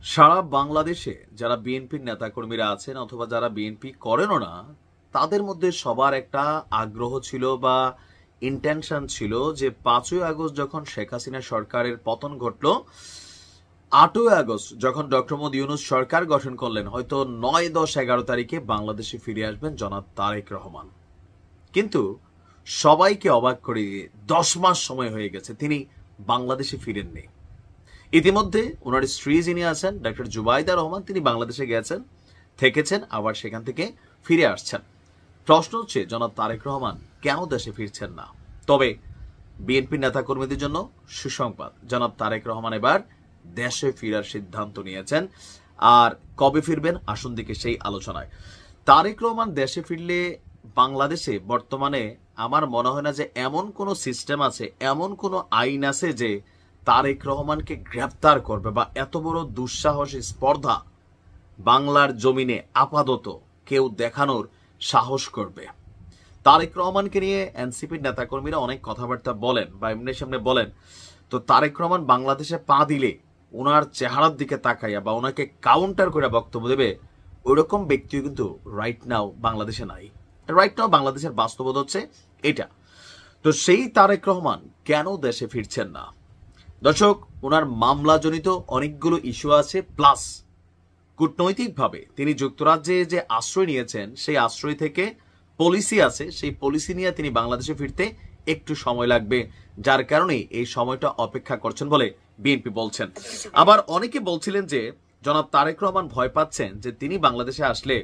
সারা বাংলাদেশে যারা বিএনপির নেতাকর্মীরা আছেন অথবা যারা বিএনপি করেনও না, তাদের মধ্যে সবার একটা আগ্রহ ছিল বা ইন্টেনশন ছিল যে 5ই আগস্ট যখন শেখ হাসিনা সরকারের পতন ঘটল, 8ই আগস্ট যখন ডক্টর মোহাম্মদ ইউনূস সরকার গঠন করলেন, হয়তো 9, 10, 11 তারিখে বাংলাদেশে ফিরে আসবেন জনাব তারেক রহমান। কিন্তু সবাইকে অবাক করে 10 মাস সময় হয়ে গেছে, তিনি বাংলাদেশে ফিরেননি। ইতিমধ্যে ওনার স্ত্রী যিনি আছেন ডক্টর জুবাইদা রহমান, তিনি বাংলাদেশে গেছেন, থেকেছেন, আবার সেখান থেকে ফিরে আসছেন। প্রশ্ন হচ্ছে জনাব তারেক রহমান কেন দেশে ফিরছেন না? তবে বিএনপি নেতাকর্মীদের জন্য সুসংবাদ, জনাব তারেক রহমান এবার দেশে ফেরার সিদ্ধান্ত নিয়েছেন। আর কবে ফিরবেন আসুন দিকে সেই আলোচনায়। তারেক রহমান দেশে ফিরলে বাংলাদেশে বর্তমানে আমার মনে হয় না যে এমন কোনো সিস্টেম আছে, এমন কোনো আইন আছে যে তারেক রহমানকে গ্রেফতার করবে বা এত বড় দুঃসাহসী স্পর্ধা বাংলার জমিনে আপাতত কেউ দেখানোর সাহস করবে। তারেক রহমানকে নিয়ে এনসিপির নেতাকর্মীরা অনেক কথাবার্তা বলেন বা এমনি সামনে বলেন, তো তারেক রহমান বাংলাদেশে পা দিলে ওনার চেহারার দিকে তাকাইয়া বা ওনাকে কাউন্টার করে বক্তব্য দেবে, ওইরকম ব্যক্তিও কিন্তু রাইট নাও বাংলাদেশে নাই। রাইট নাও বাংলাদেশের বাস্তবতা হচ্ছে এটা। তো সেই তারেক রহমান কেন দেশে ফিরছেন না? দর্শক, ওনার মামলাজনিত অনেকগুলো ইস্যু আছে, প্লাস কূটনৈতিকভাবে তিনি যুক্তরাজ্যে যে আশ্রয় নিয়েছেন সেই আশ্রয় থেকে পলিসি আছে, সেই পলিসি নিয়ে তিনি বাংলাদেশে ফিরতে একটু সময় লাগবে, যার কারণে এই সময়টা অপেক্ষা করছেন বলে বিএনপি বলছেন। আবার অনেকে বলছিলেন যে জনাব তারেক রহমান ভয় পাচ্ছেন যে তিনি বাংলাদেশে আসলে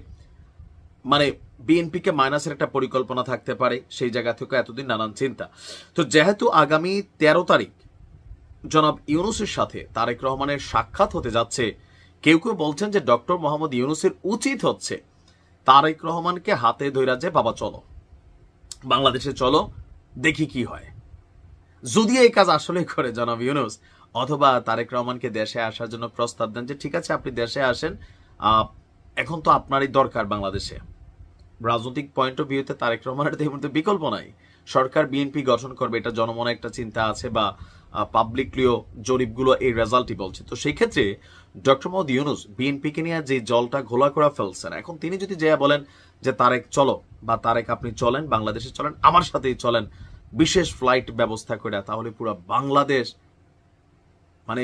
মানে বিএনপিকে মাইনাসের একটা পরিকল্পনা থাকতে পারে, সেই জায়গা থেকে এতদিন নানান চিন্তা। তো যেহেতু আগামী 13 তারিখ জনাব ইউনূসের সাথে তারেক রহমানের সাক্ষাৎ হতে যাচ্ছে, কেউ কেউ বলছেন যে ডক্টর মোহাম্মদ ইউনূসের উচিত হচ্ছে তারেক রহমানকে হাতে ধইরা যে বাবা চলো বাংলাদেশে চলো, দেখি কি হয়। যদি এই কাজ আসলে করে জনাব ইউনূস, অথবা তারেক রহমানকে দেশে আসার জন্য প্রস্তাব দেন যে ঠিক আছে আপনি দেশে আসেন, এখন তো আপনারই দরকার বাংলাদেশে, রাজনৈতিক পয়েন্ট অফ ভিউতে তারেক রহমানের এই মুহূর্তে বিকল্প নাই। সরকার বিএনপি গঠন করবে, এটা জনমনে একটা চিন্তা আছে বা পাবলিকলিও জরিপগুলো এই রেজাল্টই বলছে। তো সেই ক্ষেত্রে ডক্টর মোহাম্মদ ইউনূস বিএনপিকে নিয়ে যে জলটা ঘোলা করা ফেলছেন, এখন তিনি যদি যে বলেন যে তারেক চলো বা তারেক আপনি চলেন বাংলাদেশে চলেন, আমার সাথেই চলেন বিশেষ ফ্লাইট ব্যবস্থা করে, তাহলে পুরো বাংলাদেশ মানে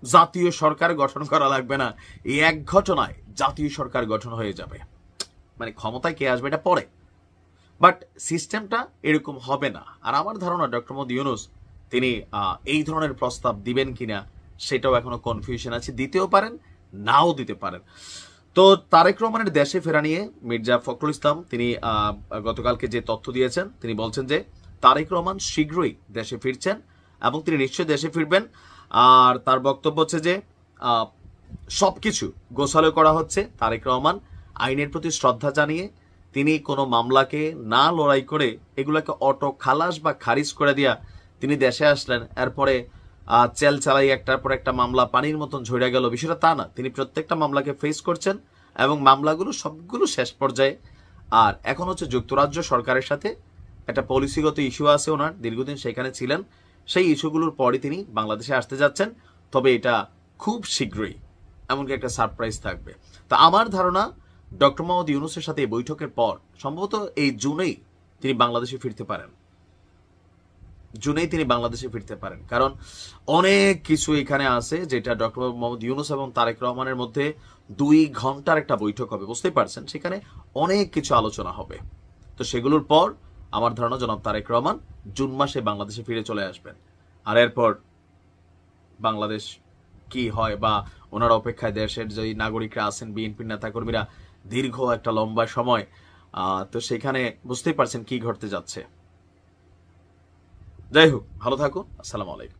জাতীয় সরকার গঠন করা লাগবে না, এই এক ঘটনায় জাতীয় সরকার গঠন হয়ে যাবে। মানে ক্ষমতায় কে আসবে এটা পরে, বাট সিস্টেমটা এরকম হবে না। আর আমার ধারণা ডক্টর মোহাম্মদ ইউনূস তিনি এই ধরনের প্রস্তাব দিবেন কিনা সেটাও এখনো কনফিউশন আছে, দিতেও পারেন নাও দিতে পারেন। তো তারেক রহমানের দেশে ফেরা নিয়ে মির্জা ফখরুল ইসলাম তিনি গতকালকে যে তথ্য দিয়েছেন, তিনি বলছেন যে তারেক রহমান শীঘ্রই দেশে ফিরছেন এবং তিনি নিশ্চয়ই দেশে ফিরবেন। আর তার বক্তব্য হচ্ছে যে সবকিছু গোছালো করা হচ্ছে। তারেক রহমান আইনের প্রতি শ্রদ্ধা জানিয়ে তিনি কোনো মামলাকে না লড়াই করে এগুলাকে অটো খালাস বা খারিজ করে দিয়া তিনি দেশে আসলেন। এরপরে চেল চালাই একটার পর একটা মামলা পানির মতন ঝরে গেল, বিষয়টা তা না। তিনি প্রত্যেকটা মামলাকে ফেস করছেন এবং মামলাগুলো সবগুলো শেষ পর্যায়ে। আর এখন হচ্ছে যুক্তরাজ্য সরকারের সাথে একটা পলিসিগত ইস্যু আছে ওনার, দীর্ঘদিন সেখানে ছিলেন, সেই ইস্যুগুলোর পরই তিনি বাংলাদেশে আসতে যাচ্ছেন। তবে এটা খুব শীঘ্রই এমনকি একটা সারপ্রাইজ থাকবে। তা আমার ধারণা ডক্টর মোহাম্মদ ইউনূসের সাথে এই বৈঠকের পর সম্ভবত এই জুনেই তিনি বাংলাদেশে ফিরতে পারেন, কারণ অনেক কিছু এখানে আছে যেটা ডক্টর মোহাম্মদ ইউনূস এবং তারেক রহমানের মধ্যে 2 ঘন্টার একটা বৈঠক হবে, বুঝতেই পারছেন, সেখানে অনেক কিছু আলোচনা হবে। তো সেগুলোর পর আমার ধারণা জনাব তারেক রহমান জুন মাসে বাংলাদেশে ফিরে চলে আসবেন। আর এরপর বাংলাদেশ কি হয় বা ওনার অপেক্ষায় দেশের যে নাগরিকরা আছেন, বিএনপির নেতাকর্মীরা দীর্ঘ একটা লম্বা সময়, তো সেখানে বুঝতেই পারছেন কি ঘটতে যাচ্ছে। যাই হোক, ভালো থাকুন, আসসালামু আলাইকুম।